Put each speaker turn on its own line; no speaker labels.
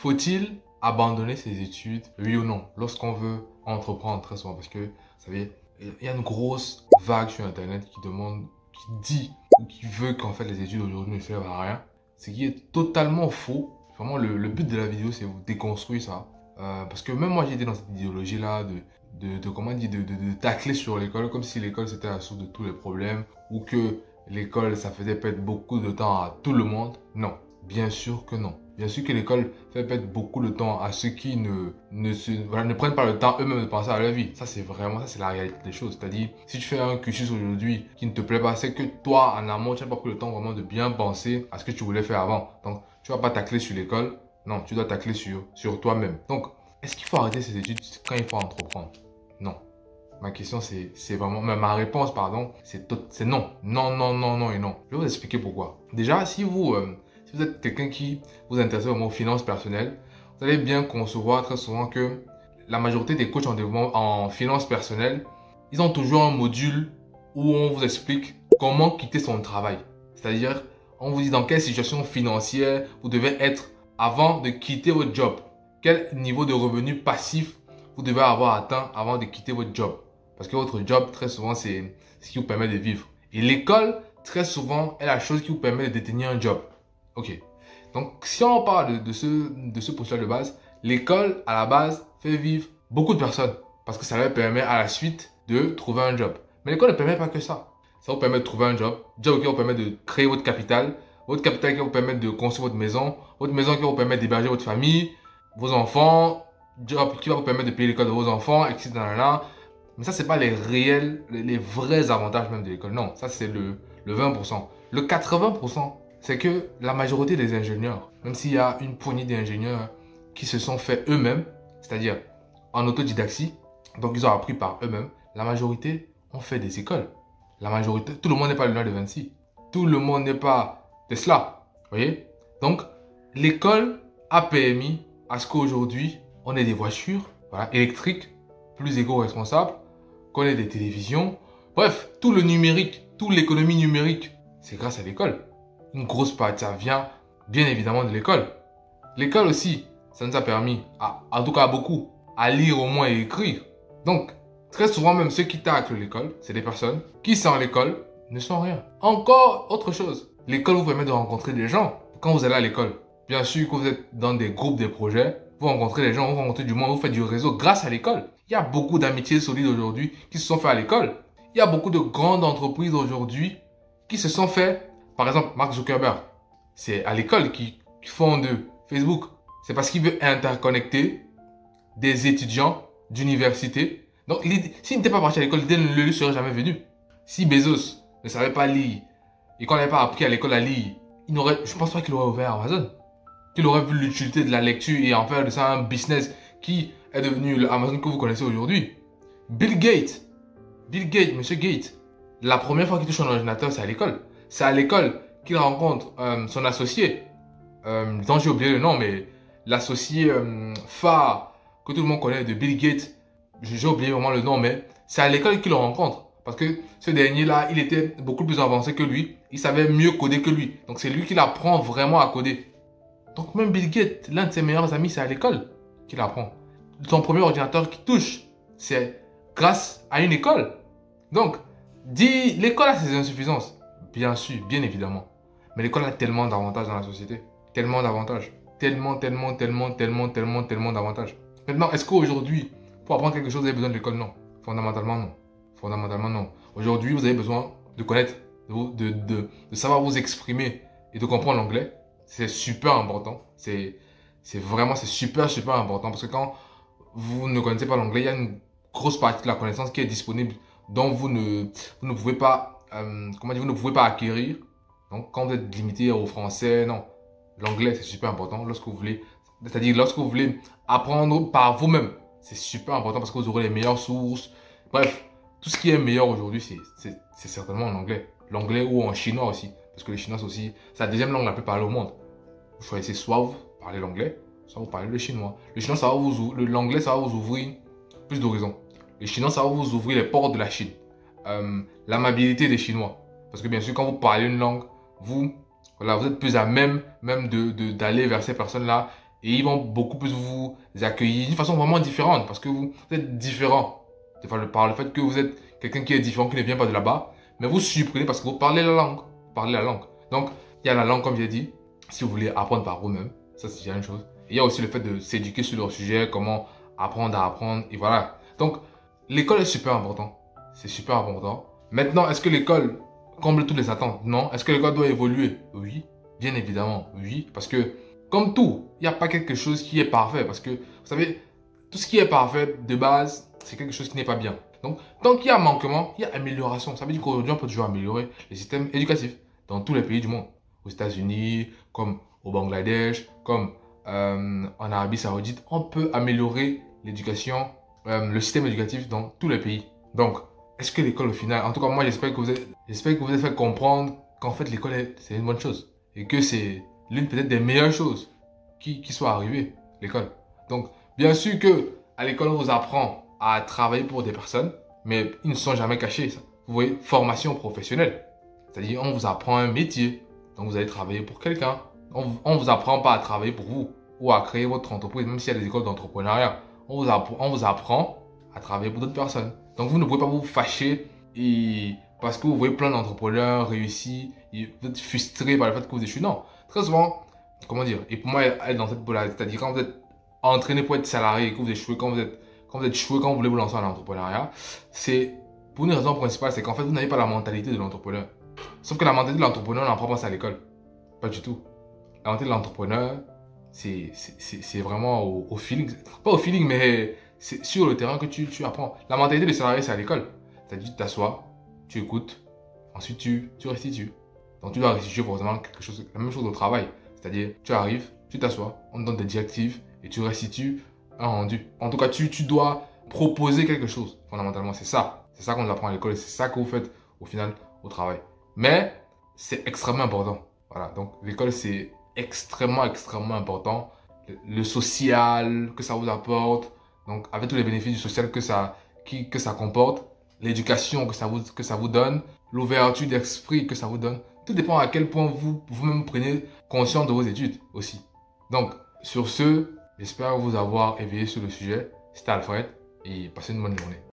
Faut-il abandonner ses études, oui ou non, lorsqu'on veut entreprendre très souvent? Parce que, vous savez, il y a une grosse vague sur Internet qui demande, qui dit ou qui veut qu'en fait les études aujourd'hui ne servent à rien. Ce qui est totalement faux. Vraiment, le but de la vidéo, c'est vous déconstruire ça. Parce que même moi, j'étais dans cette idéologie-là comment dire, de tacler sur l'école, comme si l'école c'était la source de tous les problèmes, ou que l'école, ça faisait perdre beaucoup de temps à tout le monde. Non, bien sûr que non. Bien sûr que l'école fait perdre beaucoup de temps à ceux qui ne prennent pas le temps eux-mêmes de penser à leur vie. Ça, c'est la réalité des choses. C'est-à-dire, si tu fais un cursus aujourd'hui qui ne te plaît pas, c'est que toi, en amont, tu n'as pas pris le temps vraiment de bien penser à ce que tu voulais faire avant. Donc, tu ne vas pas tacler sur l'école. Non, tu dois tacler sur toi-même. Donc, est-ce qu'il faut arrêter ses études quand il faut entreprendre? Non. Ma question, c'est vraiment... Ma réponse, pardon, c'est non. Non, non, non, non et non. Je vais vous expliquer pourquoi. Déjà, si vous êtes quelqu'un qui vous intéresse vraiment aux finances personnelles, vous allez bien concevoir très souvent que la majorité des coachs en développement en finances personnelles, ils ont toujours un module où on vous explique comment quitter son travail. C'est-à-dire, on vous dit dans quelle situation financière vous devez être avant de quitter votre job. Quel niveau de revenu passif vous devez avoir atteint avant de quitter votre job. Parce que votre job, très souvent, c'est ce qui vous permet de vivre. Et l'école, très souvent, est la chose qui vous permet de détenir un job. Ok. Donc, si on parle de ce postulat de base, l'école, à la base, fait vivre beaucoup de personnes. Parce que ça leur permet à la suite de trouver un job. Mais l'école ne permet pas que ça. Ça vous permet de trouver un job. Job qui vous permet de créer votre capital. Votre capital qui va vous permettre de construire votre maison. Votre maison qui va vous permettre d'héberger votre famille, vos enfants. Job qui va vous permettre de payer l'école de vos enfants, etc. Mais ça, c'est pas les vrais avantages même de l'école. Non, ça, c'est le 20%. Le 80%, c'est que la majorité des ingénieurs, même s'il y a une poignée d'ingénieurs qui se sont faits eux-mêmes, c'est-à-dire en autodidactie, donc ils ont appris par eux-mêmes, la majorité ont fait des écoles. La majorité, tout le monde n'est pas Léonard de Vinci. Tout le monde n'est pas Tesla. Vous voyez? Donc, l'école a permis à ce qu'aujourd'hui, on ait des voitures électriques, plus éco-responsables, qu'on ait des télévisions. Bref, tout le numérique, toute l'économie numérique, c'est grâce à l'école. Une grosse partie, ça vient bien évidemment de l'école. L'école aussi, ça nous a permis, en tout cas beaucoup, à lire au moins et écrire. Donc, très souvent même ceux qui taclent l'école, c'est des personnes qui sans l'école ne sont rien. Encore autre chose, l'école vous permet de rencontrer des gens quand vous allez à l'école. Bien sûr que vous êtes dans des groupes, des projets, vous rencontrez des gens, vous rencontrez du monde, vous faites du réseau grâce à l'école. Il y a beaucoup d'amitiés solides aujourd'hui qui se sont faites à l'école. Il y a beaucoup de grandes entreprises aujourd'hui qui se sont faites, par exemple Mark Zuckerberg, c'est à l'école qui fonde Facebook. C'est parce qu'il veut interconnecter des étudiants d'université. Donc, s'il n'était pas parti à l'école, l'idée ne lui serait jamais venue. Si Bezos ne savait pas lire et qu'on n'avait pas appris à l'école à lire, je ne pense pas qu'il aurait ouvert Amazon. Qu'il aurait vu l'utilité de la lecture et en faire de ça un business qui est devenu l'Amazon que vous connaissez aujourd'hui. Bill Gates, Monsieur Gates, la première fois qu'il touche un ordinateur, c'est à l'école. C'est à l'école qu'il rencontre son associé, dont j'ai oublié le nom, mais l'associé phare que tout le monde connaît de Bill Gates, j'ai oublié vraiment le nom, mais c'est à l'école qu'il le rencontre. Parce que ce dernier-là, il était beaucoup plus avancé que lui, il savait mieux coder que lui. Donc c'est lui qui l'apprend vraiment à coder. Donc même Bill Gates, l'un de ses meilleurs amis, c'est à l'école qu'il apprend. Son premier ordinateur qui touche, c'est grâce à une école. Donc, l'école a ses insuffisances. Bien sûr, bien évidemment. Mais l'école a tellement d'avantages dans la société. Tellement d'avantages. Tellement d'avantages. Maintenant, est-ce qu'aujourd'hui, pour apprendre quelque chose, vous avez besoin de l'école? Non. Fondamentalement, non. Fondamentalement, non. Aujourd'hui, vous avez besoin de connaître, de savoir vous exprimer et de comprendre l'anglais. C'est super important. C'est super important. Parce que quand vous ne connaissez pas l'anglais, il y a une grosse partie de la connaissance qui est disponible dont vous ne pouvez pas, vous ne pouvez pas acquérir. Donc, quand vous êtes limité au français, non. L'anglais, c'est super important lorsque vous voulez, c'est-à-dire lorsque vous voulez apprendre par vous-même. C'est super important parce que vous aurez les meilleures sources. Bref, tout ce qui est meilleur aujourd'hui, c'est certainement en anglais. L'anglais ou en chinois aussi. Parce que le chinois, c'est aussi la deuxième langue la plus parlée au monde. Vous choisissez soit vous parlez l'anglais, soit vous parlez le chinois. Le chinois, l'anglais, ça va vous ouvrir plus d'horizons. Le chinois, ça va vous ouvrir les portes de la Chine. L'amabilité des Chinois. Parce que bien sûr, quand vous parlez une langue, vous êtes plus à même d'aller vers ces personnes-là Et ils vont beaucoup plus vous accueillir d'une façon vraiment différente parce que vous êtes différent. Par le fait que vous êtes quelqu'un qui est différent, qui ne vient pas de là-bas, mais vous surprenez parce que vous parlez la langue. Vous parlez la langue. Donc, il y a la langue, comme j'ai dit, si vous voulez apprendre par vous-même. Ça, c'est déjà une chose. Et il y a aussi le fait de s'éduquer sur leur sujet, comment apprendre à apprendre, et voilà. Donc, l'école est super important. C'est super important. Maintenant, est-ce que l'école comble toutes les attentes? Non. Est-ce que l'école doit évoluer? Oui. Bien évidemment, oui. Parce que, comme tout, il n'y a pas quelque chose qui est parfait. Parce que, vous savez, tout ce qui est parfait de base, c'est quelque chose qui n'est pas bien. Donc, tant qu'il y a manquement, il y a amélioration. Ça veut dire qu'aujourd'hui, on peut toujours améliorer les systèmes éducatifs dans tous les pays du monde. Aux États-Unis, comme au Bangladesh, comme en Arabie Saoudite, on peut améliorer l'éducation, le système éducatif dans tous les pays. Donc, est-ce que l'école au final, en tout cas moi j'espère que vous êtes fait comprendre qu'en fait l'école c'est une bonne chose et que c'est l'une peut-être des meilleures choses qui soit arrivée, l'école. Donc, bien sûr que à l'école on vous apprend à travailler pour des personnes, mais ils ne sont jamais cachés. Ça. Vous voyez, formation professionnelle, c'est-à-dire on vous apprend un métier, donc vous allez travailler pour quelqu'un. On ne vous apprend pas à travailler pour vous ou à créer votre entreprise, même s'il y a des écoles d'entrepreneuriat. On vous apprend à travailler pour d'autres personnes. Donc vous ne pouvez pas vous fâcher et parce que vous voyez plein d'entrepreneurs réussis, et vous êtes frustré par le fait que vous échouez. Non, très souvent, comment dire, et pour moi, être dans cette polarité, c'est-à-dire quand vous êtes entraîné pour être salarié et que vous échouez, quand vous êtes échoué, quand vous voulez vous lancer en entrepreneuriat, c'est pour une raison principale, c'est qu'en fait, vous n'avez pas la mentalité de l'entrepreneur. Sauf que la mentalité de l'entrepreneur, on n'apprend pas ça à l'école. Pas du tout. La mentalité de l'entrepreneur, c'est vraiment au feeling. Pas au feeling, mais c'est sur le terrain que tu apprends. La mentalité des salariés, c'est à l'école. C'est-à-dire, tu t'assois, tu écoutes, ensuite tu restitues. Donc, tu dois restituer forcément quelque chose, la même chose au travail. C'est-à-dire, tu arrives, tu t'assois, on te donne des directives et tu restitues un rendu. En tout cas, tu dois proposer quelque chose, fondamentalement. C'est ça. C'est ça qu'on apprend à l'école et c'est ça que vous faites au final au travail. Mais c'est extrêmement important. Voilà. Donc, l'école, c'est extrêmement important. Le social que ça vous apporte, donc avec tous les bénéfices du social que ça comporte, l'éducation que ça vous donne, l'ouverture d'esprit que ça vous donne. Tout dépend à quel point vous-même prenez conscience de vos études aussi. Donc, sur ce, j'espère vous avoir éveillé sur le sujet. C'était Alfred et passez une bonne journée.